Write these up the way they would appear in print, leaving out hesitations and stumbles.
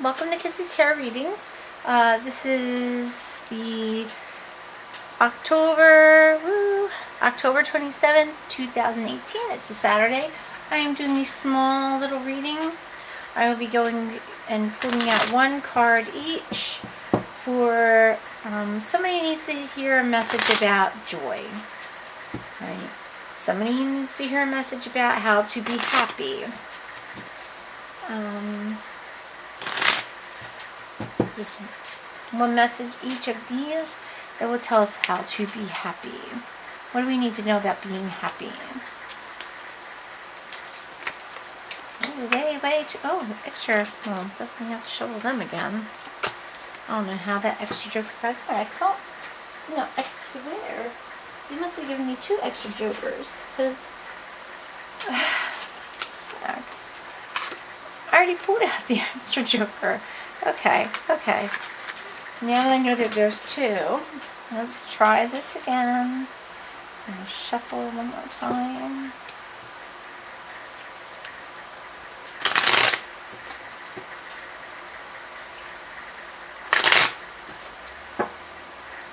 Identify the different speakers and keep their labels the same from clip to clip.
Speaker 1: welcome to Kiss's Tarot Readings. This is the October 27, 2018. It's a Saturday. I am doing a small little reading. I will be going and pulling out one card each for somebody who needs to hear a message about joy. Right? Somebody who needs to hear a message about how to be happy. Just one message each of these that will tell us how to be happy. What do we need to know about being happy? Extra. Well, definitely have to shovel them again. I don't know how that extra joker got there. I thought, I swear, you must have given me 2 extra jokers, because I already pulled out the extra joker. Okay. Now that I know that there's 2, let's try this again. And shuffle one more time.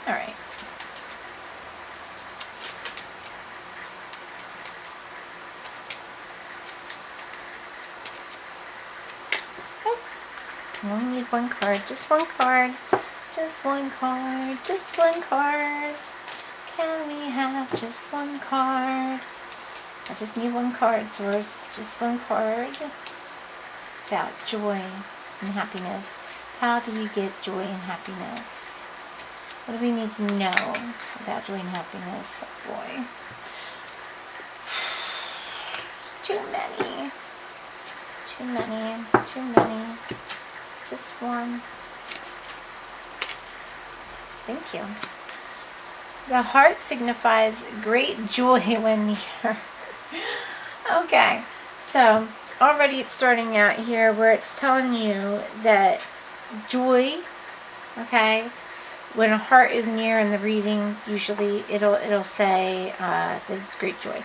Speaker 1: Alright. I only need one card. Just one card. Just one card. Just one card. Can we have just one card? I just need one card, so there's just one card. About joy and happiness. How do we get joy and happiness? What do we need to know about joy and happiness? Oh boy. Too many. Just one. Thank you. The heart signifies great joy when near. Okay, so already it's starting out here where it's telling you that joy, okay, when a heart is near in the reading, usually it'll say that it's great joy.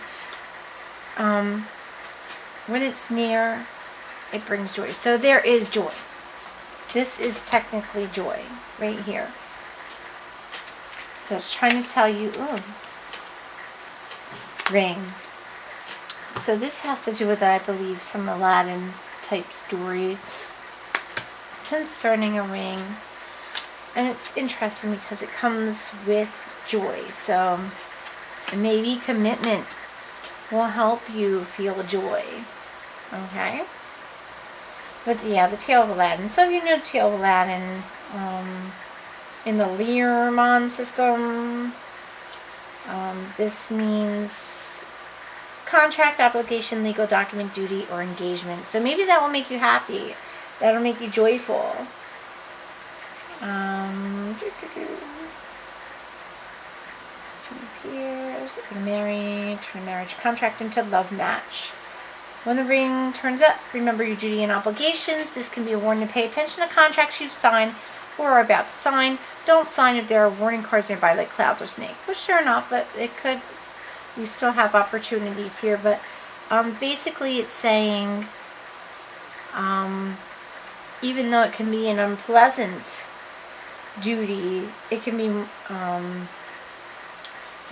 Speaker 1: When it's near, it brings joy. So there is joy. This is technically joy right here. So it's trying to tell you, ring. So this has to do with, I believe, some Aladdin type story concerning a ring. And it's interesting because it comes with joy. So maybe commitment will help you feel joy. Okay? But yeah, the Tale of Aladdin. So if you know the Tale of Aladdin, in the Learmon system, this means contract, obligation, legal document, duty, or engagement. So maybe that will make you happy. That'll make you joyful. Appears, married, turn marriage contract into love match. When the ring turns up, remember your duty and obligations. This can be a warning to pay attention to contracts you've signed or are about to sign. Don't sign if there are warning cards nearby like clouds or snake. Which they're not, but it could. You still have opportunities here. But basically it's saying, even though it can be an unpleasant duty, it can be,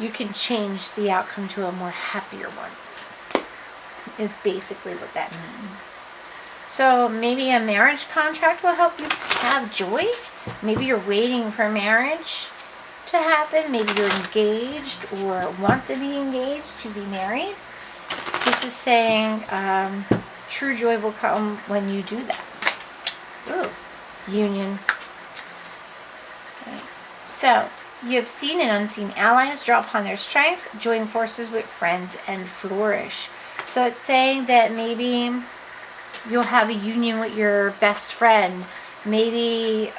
Speaker 1: you can change the outcome to a more happier one. Is basically what that means. So maybe a marriage contract will help you have joy. Maybe you're waiting for marriage to happen. Maybe you're engaged or want to be engaged to be married. This is saying true joy will come when you do that. Ooh, union. Okay. So you have seen and unseen allies draw upon their strength, join forces with friends, and flourish. So it's saying that maybe you'll have a union with your best friend. Maybe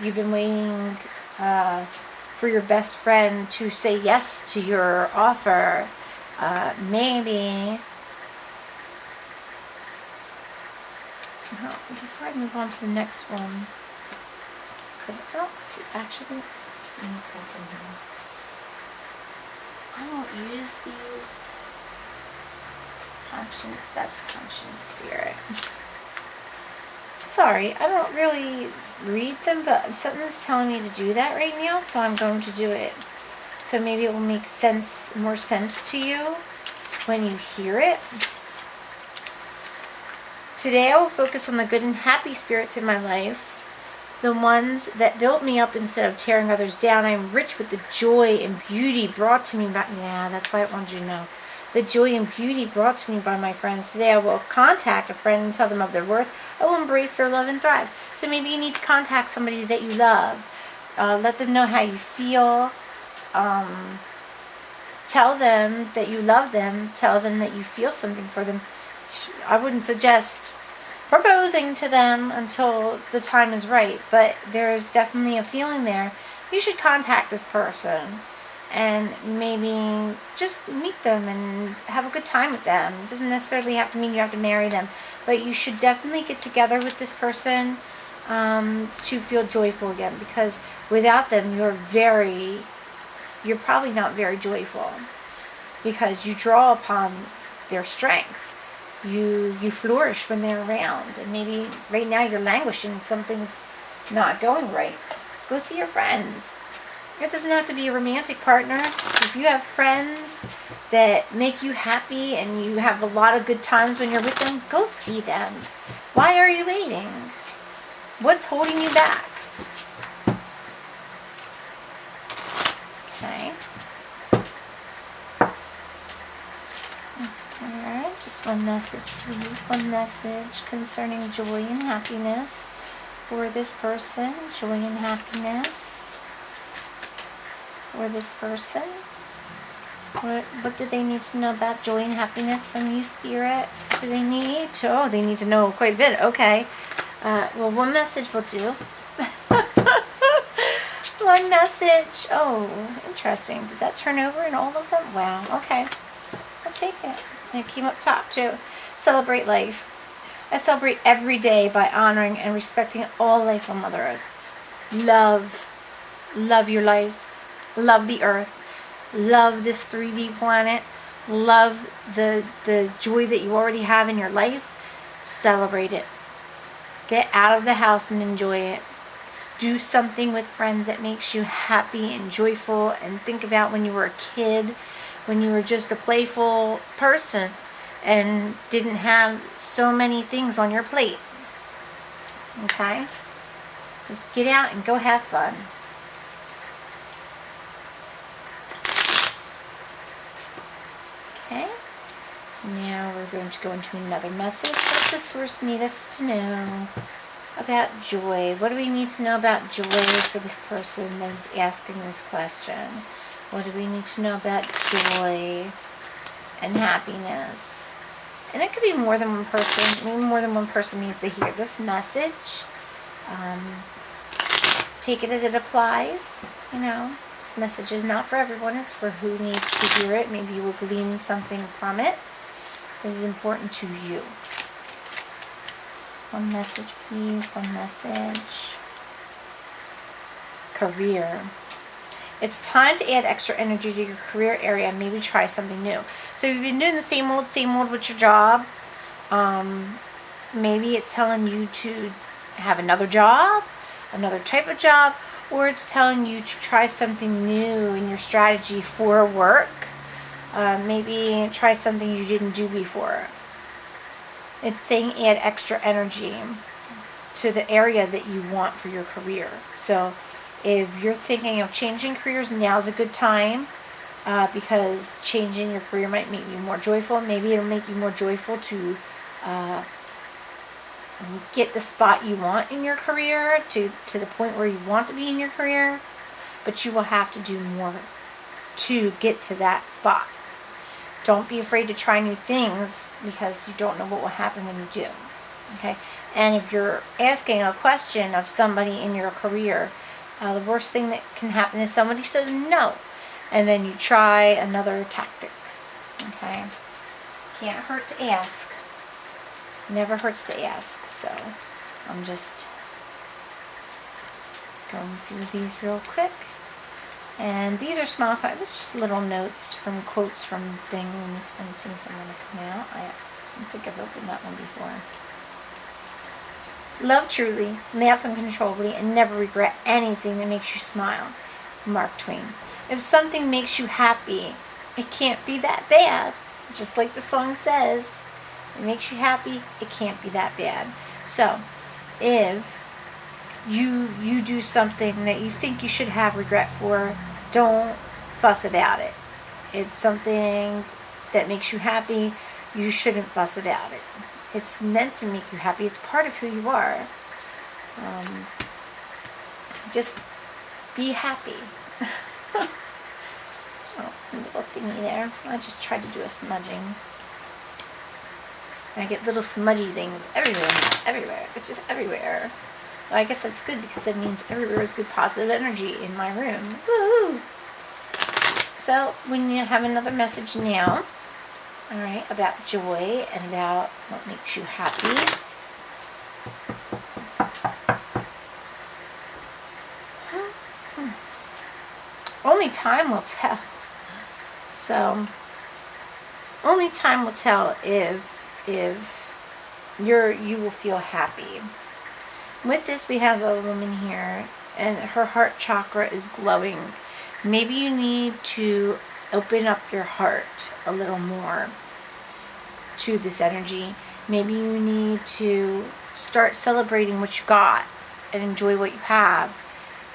Speaker 1: you've been waiting for your best friend to say yes to your offer. Maybe. Before I move on to the next one, because I don't see, actually, that's in here. I don't use these. Conscience, that's conscience spirit. Sorry, I don't really read them, but something's telling me to do that right now, so I'm going to do it. So maybe it will make more sense to you when you hear it. Today I will focus on the good and happy spirits in my life, the ones that built me up instead of tearing others down. I am rich with the joy and beauty brought to me by, that's why I wanted you to know. The joy and beauty brought to me by my friends. Today I will contact a friend and tell them of their worth. I will embrace their love and thrive. So maybe you need to contact somebody that you love. Let them know how you feel. Tell them that you love them. Tell them that you feel something for them. I wouldn't suggest proposing to them until the time is right, but there's definitely a feeling there. You should contact this person and maybe just meet them and have a good time with them. It doesn't necessarily have to mean you have to marry them, but you should definitely get together with this person to feel joyful again, because without them you're probably not very joyful, because you draw upon their strength. You flourish when they're around, and maybe right now you're languishing, something's not going right. Go see your friends. It doesn't have to be a romantic partner. If you have friends that make you happy and you have a lot of good times when you're with them, go see them. Why are you waiting? What's holding you back? Okay. Alright, just one message, please. One message concerning joy and happiness for this person. Joy and happiness for this person. What do they need to know about joy and happiness from you, Spirit? What do they need to? Oh, they need to know quite a bit. Okay. Well, one message will do. One message. Oh, interesting. Did that turn over in all of them? Wow. Okay. I'll take it. And it came up top too. Celebrate life. I celebrate every day by honoring and respecting all life on Mother Earth. Love your life. Love the earth. Love this 3D planet. Love the joy that you already have in your life. Celebrate it. Get out of the house and enjoy it. Do something with friends that makes you happy and joyful, and think about when you were a kid, when you were just a playful person and didn't have so many things on your plate. Okay? Just get out and go have fun. Okay? Now we're going to go into another message. What does Source need us to know about joy? What do we need to know about joy for this person that is asking this question? What do we need to know about joy and happiness? And it could be more than one person. Maybe more than one person needs to hear this message. Take it as it applies. You know, this message is not for everyone. It's for who needs to hear it. Maybe you will glean something from it. This is important to you. One message, please. One message. Career. It's time to add extra energy to your career area and maybe try something new. So you've been doing the same old with your job. Maybe it's telling you to have another job, another type of job, or it's telling you to try something new in your strategy for work. Maybe try something you didn't do before. It's saying add extra energy to the area that you want for your career. So if you're thinking of changing careers, now's a good time, because changing your career might make you more joyful. Maybe it'll make you more joyful to get the spot you want in your career, to the point where you want to be in your career, but you will have to do more to get to that spot. Don't be afraid to try new things, because you don't know what will happen when you do. Okay? And if you're asking a question of somebody in your career, the worst thing that can happen is somebody says no, and then you try another tactic. Okay? Can't hurt to ask. Never hurts to ask. So I'm just going through these real quick. And these are small, just little notes from quotes from things. One seems to want to come out. I don't think I've opened that one before. Love truly, laugh uncontrollably, and never regret anything that makes you smile. Mark Twain. If something makes you happy, it can't be that bad. Just like the song says, it makes you happy, it can't be that bad. So, if you do something that you think you should have regret for, don't fuss about it. It's something that makes you happy, you shouldn't fuss about it. It's meant to make you happy. It's part of who you are. Just be happy. Oh, a little thingy there. I just tried to do a smudging. I get little smudgy things everywhere. It's just everywhere. Well, I guess that's good because that means everywhere is good positive energy in my room. Woohoo! So, when you have another message now, all right, about joy and about what makes you happy. Only time will tell. So, only time will tell if you will feel happy. With this, we have a woman here, and her heart chakra is glowing. Maybe you need to open up your heart a little more to this energy. Maybe you need to start celebrating what you got and enjoy what you have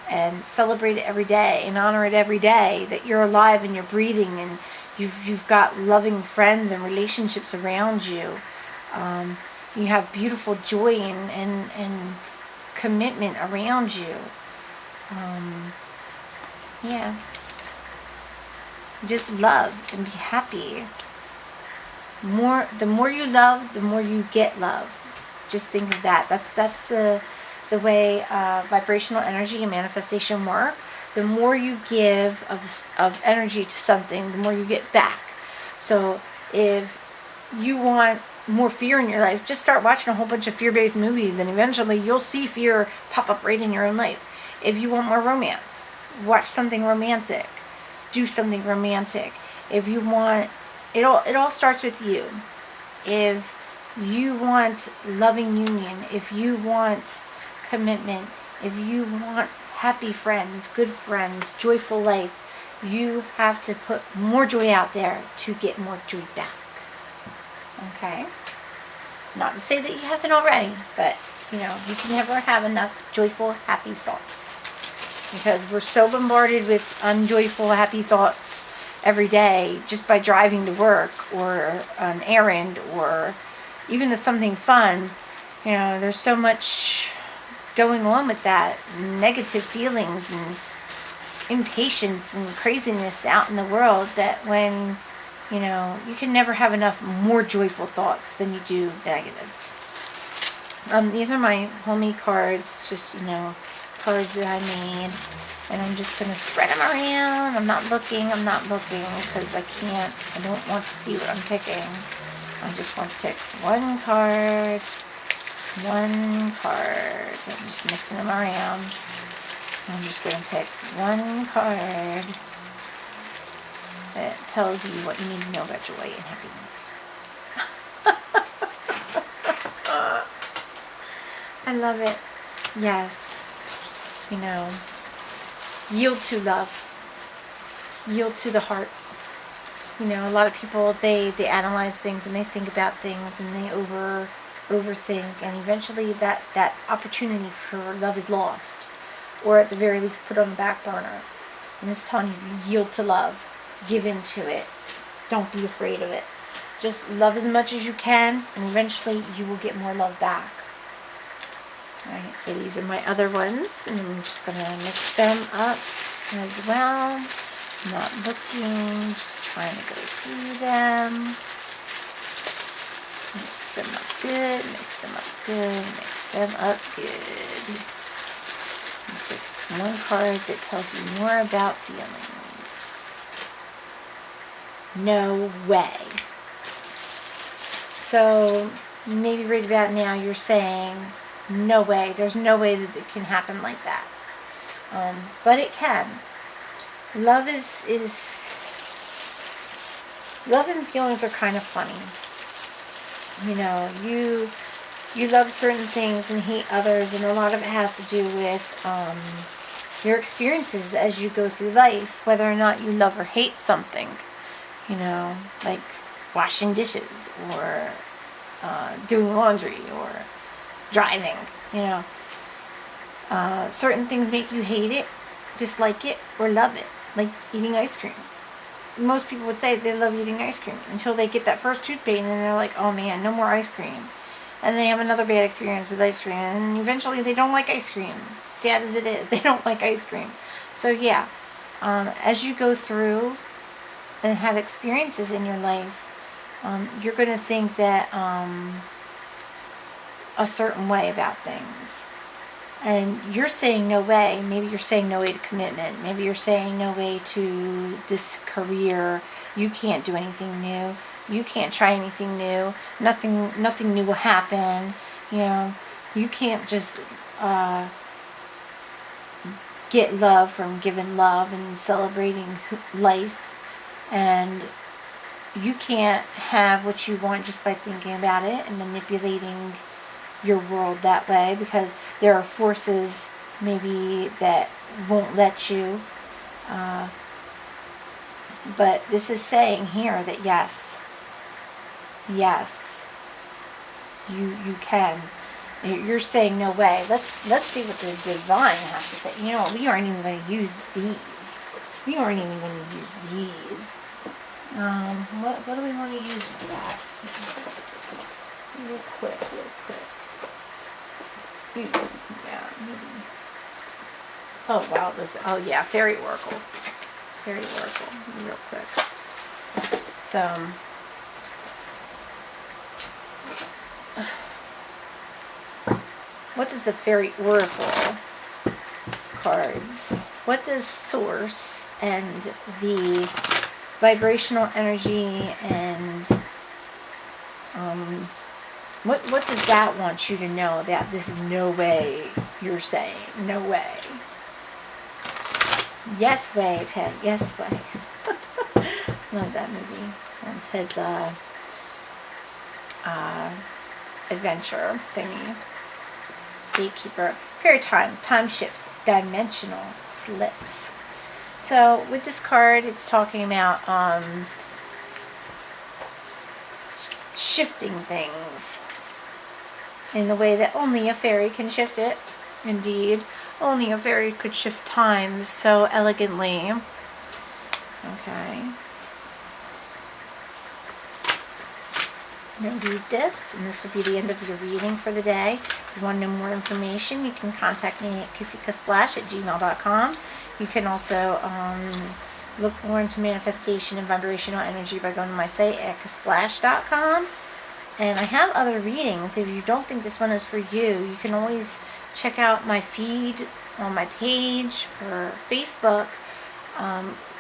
Speaker 1: and celebrate it every day and honor it every day that you're alive and you're breathing and you've got loving friends and relationships around you. You have beautiful joy and commitment around you. Yeah. Just love and be happy. The more you love, the more you get love. Just think of that. That's the way vibrational energy and manifestation work. The more you give of energy to something, the more you get back. So if you want more fear in your life, just start watching a whole bunch of fear-based movies, and eventually you'll see fear pop up right in your own life. If you want more romance, watch something romantic. Do something romantic. If you want, it all starts with you. If you want loving union, if you want commitment, if you want happy friends, good friends, joyful life, you have to put more joy out there to get more joy back. Okay? Not to say that you haven't already, but you can never have enough joyful, happy thoughts. Because we're so bombarded with unjoyful, happy thoughts every day just by driving to work or an errand or even to something fun. There's so much going on with that. Negative feelings and impatience and craziness out in the world that when, you can never have enough more joyful thoughts than you do negative. These are my homemade cards, just, cards that I made, and I'm just going to spread them around. I'm not looking because I don't want to see what I'm picking. I just want to pick one card. I'm just mixing them around. I'm just going to pick one card that tells you what you need to know about joy and happiness. I love it. Yes. Yield to love. Yield to the heart. A lot of people, they analyze things and they think about things and they overthink, and eventually that opportunity for love is lost, or at the very least put on the back burner. And it's telling you to yield to love. Give into it. Don't be afraid of it. Just love as much as you can, and eventually you will get more love back. Alright, so these are my other ones, and I'm just going to mix them up as well. Not looking, just trying to go through them. Mix them up good, mix them up good, mix them up good. Just like one card that tells you more about feelings. No way. So maybe right about now you're saying, no way, there's no way that it can happen like that. But it can. Love love and feelings are kind of funny. you love certain things and hate others, and a lot of it has to do with your experiences as you go through life, whether or not you love or hate something, like washing dishes or doing laundry or driving, certain things make you hate it, dislike it, or love it, like eating ice cream. Most people would say they love eating ice cream until they get that first tooth pain and they're like, oh man, no more ice cream. And they have another bad experience with ice cream, and eventually they don't like ice cream. Sad as it is, they don't like ice cream. So yeah, as you go through and have experiences in your life, you're going to think that a certain way about things. And you're saying no way. Maybe you're saying no way to commitment. Maybe you're saying no way to this career. You can't do anything new. You can't try anything new. Nothing new will happen. You can't just get love from giving love and celebrating life. And you can't have what you want just by thinking about it and manipulating your world that way, because there are forces maybe that won't let you. But this is saying here that yes, you can. You're saying no way. Let's see what the divine has to say. We aren't even going to use these. We aren't even going to use these. What do we want to use for that? Real quick. Yeah, maybe. Oh wow, Fairy Oracle. Real quick. So, what does the Fairy Oracle cards? What does Source and the vibrational energy and what does that want you to know about this no way you're saying? No way. Yes way, Ted. Yes way. Love that movie. And Ted's adventure thingy. Gatekeeper. Fairy time. Time shifts. Dimensional slips. So with this card, it's talking about shifting things in the way that only a fairy can shift it. Indeed, only a fairy could shift time so elegantly. Okay. I'm going to read this, and this will be the end of your reading for the day. If you want to know more information, you can contact me at kissikasplash@gmail.com. You can also look more into manifestation and vibrational energy by going to my site at kasplash.com. And I have other readings. If you don't think this one is for you, you can always check out my feed on my page for Facebook,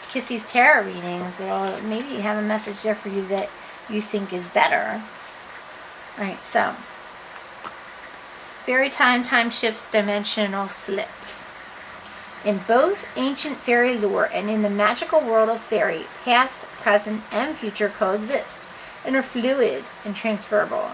Speaker 1: Kissy's Tarot readings. They'll maybe have a message there for you that you think is better. Alright, so fairy time shifts, dimensional slips. In both ancient fairy lore and in the magical world of fairy, past, present, and future coexist and are fluid and transferable.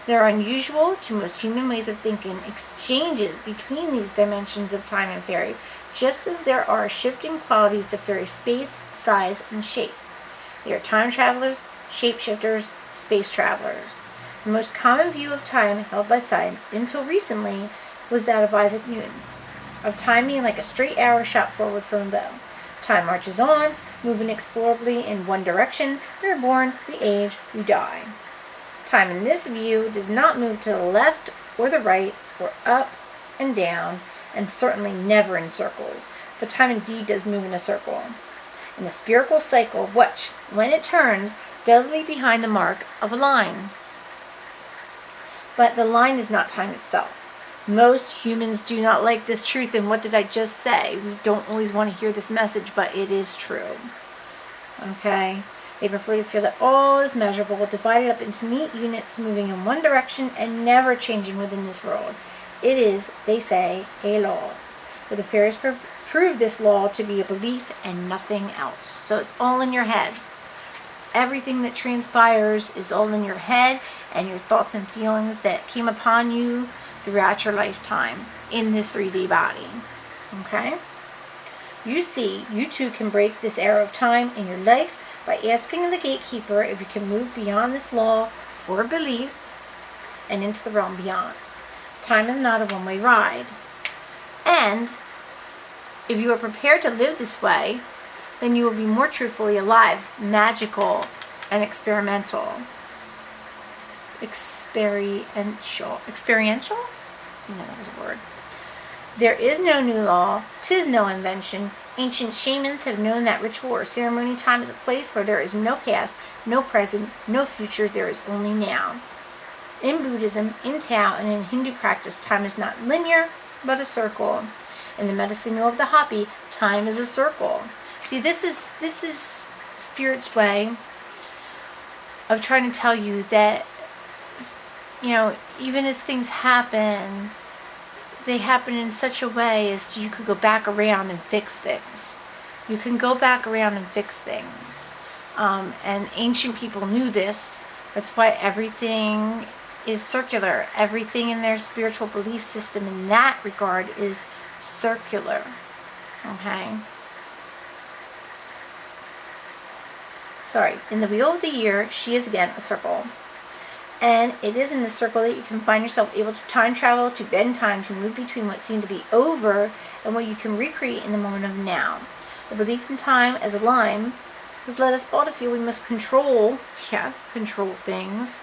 Speaker 1: There are unusual to most human ways of thinking exchanges between these dimensions of time and fairy, just as there are shifting qualities to fairy space, size, and shape. They are time travelers, shapeshifters, space travelers. The most common view of time held by science until recently was that of Isaac Newton, of time being like a straight arrow shot forward from a bow. Time marches on, moving inexorably in one direction. We are born, we age, we die. Time in this view does not move to the left or the right or up and down, and certainly never in circles. But time indeed does move in a circle. In a spherical cycle, which, when it turns, does leave behind the mark of a line. But the line is not time itself. Most humans do not like this truth, and what did I just say? We don't always want to hear this message, but it is true. Okay? They prefer to feel that all is measurable, divided up into neat units, moving in one direction and never changing within this world. It is, they say, a law. But the fairies prove this law to be a belief and nothing else. So it's all in your head. everything that transpires is all in your head and your thoughts and feelings that came upon you throughout your lifetime in this 3D body. Okay? You see, you too can break this arrow of time in your life by asking the gatekeeper if you can move beyond this law or belief and into the realm beyond. Time is not a one-way ride. And if you are prepared to live this way, then you will be more truthfully alive, magical, and experiential. Experiential? You know, that was a word. There is no new law, 'tis no invention. Ancient shamans have known that ritual or ceremony time is a place where there is no past, no present, no future, there is only now. In Buddhism, in Tao, and in Hindu practice, time is not linear, but a circle. In the medicine of the Hopi, time is a circle. See, this is Spirit's way of trying to tell you that, you know, even as things happen, they happen in such a way as you could go back around and fix things. You can go back around and fix things. And ancient people knew this. That's why everything is circular. Everything in their spiritual belief system in that regard is circular. Okay? Sorry. In the wheel of the year, she is again a circle. And it is in this circle that you can find yourself able to time travel, to bend time, to move between what seemed to be over and what you can recreate in the moment of now. The belief in time as a line has led us all to feel we must control things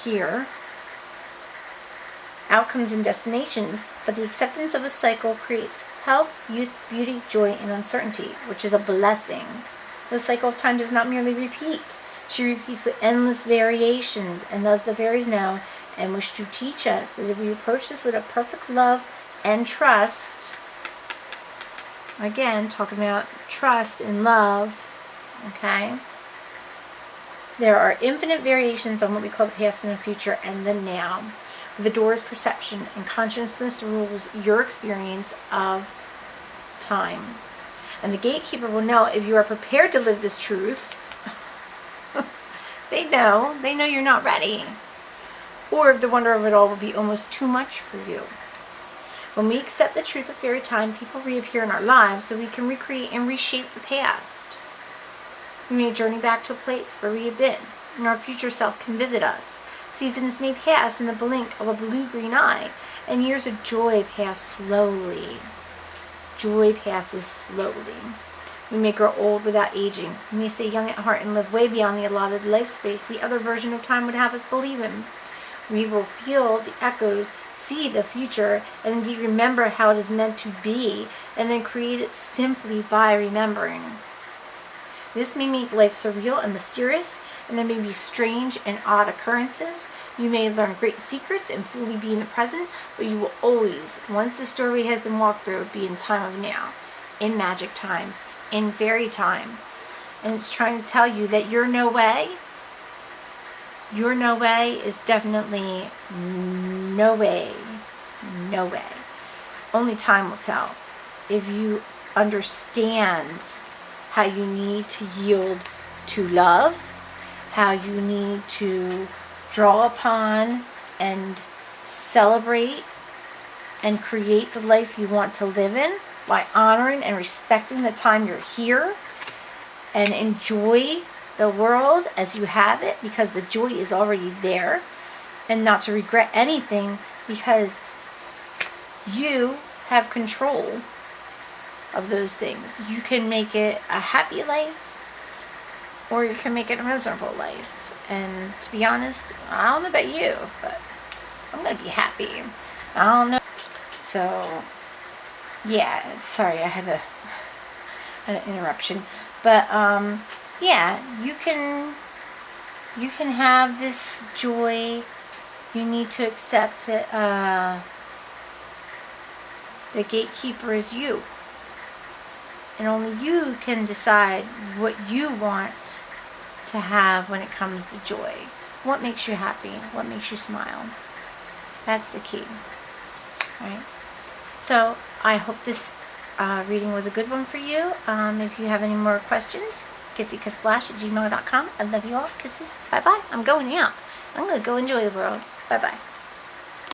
Speaker 1: here, outcomes and destinations, but the acceptance of a cycle creates health, youth, beauty, joy, and uncertainty, which is a blessing. The cycle of time does not merely repeat. She repeats with endless variations, and thus the fairies know and wish to teach us that if we approach this with a perfect love and trust, again, talking about trust and love, okay, there are infinite variations on what we call the past and the future and the now. The door is perception, and consciousness rules your experience of time. And the gatekeeper will know if you are prepared to live this truth. They know you're not ready. Or if the wonder of it all will be almost too much for you. When we accept the truth of fairy time, people reappear in our lives so we can recreate and reshape the past. We may journey back to a place where we have been, and our future self can visit us. Seasons may pass in the blink of a blue-green eye, and years of joy pass slowly. Joy passes slowly. We may grow old without aging. We may stay young at heart and live way beyond the allotted life space the other version of time would have us believe in. We will feel the echoes, see the future, and indeed remember how it is meant to be, and then create it simply by remembering. This may make life surreal and mysterious, and there may be strange and odd occurrences. You may learn great secrets and fully be in the present, but you will always, once the story has been walked through, be in time of now, in magic time, in fairy time. And it's trying to tell you that your no way is definitely no way. No way. Only time will tell. If you understand how you need to yield to love, how you need to draw upon and celebrate and create the life you want to live in by honoring and respecting the time you're here, and enjoy the world as you have it because the joy is already there, and not to regret anything because you have control of those things. You can make it a happy life or you can make it a miserable life. And to be honest, I don't know about you, but I'm going to be happy. I don't know. So, yeah, sorry, I had an interruption. But, yeah, you can have this joy. You need to accept that the gatekeeper is you. And only you can decide what you want to have when it comes to joy. What makes you happy? What makes you smile? That's the key. Right? So I hope this reading was a good one for you. If you have any more questions, kissykissflash@gmail.com. I love you all. Kisses. Bye-bye. I'm going out. I'm going to go enjoy the world. Bye-bye.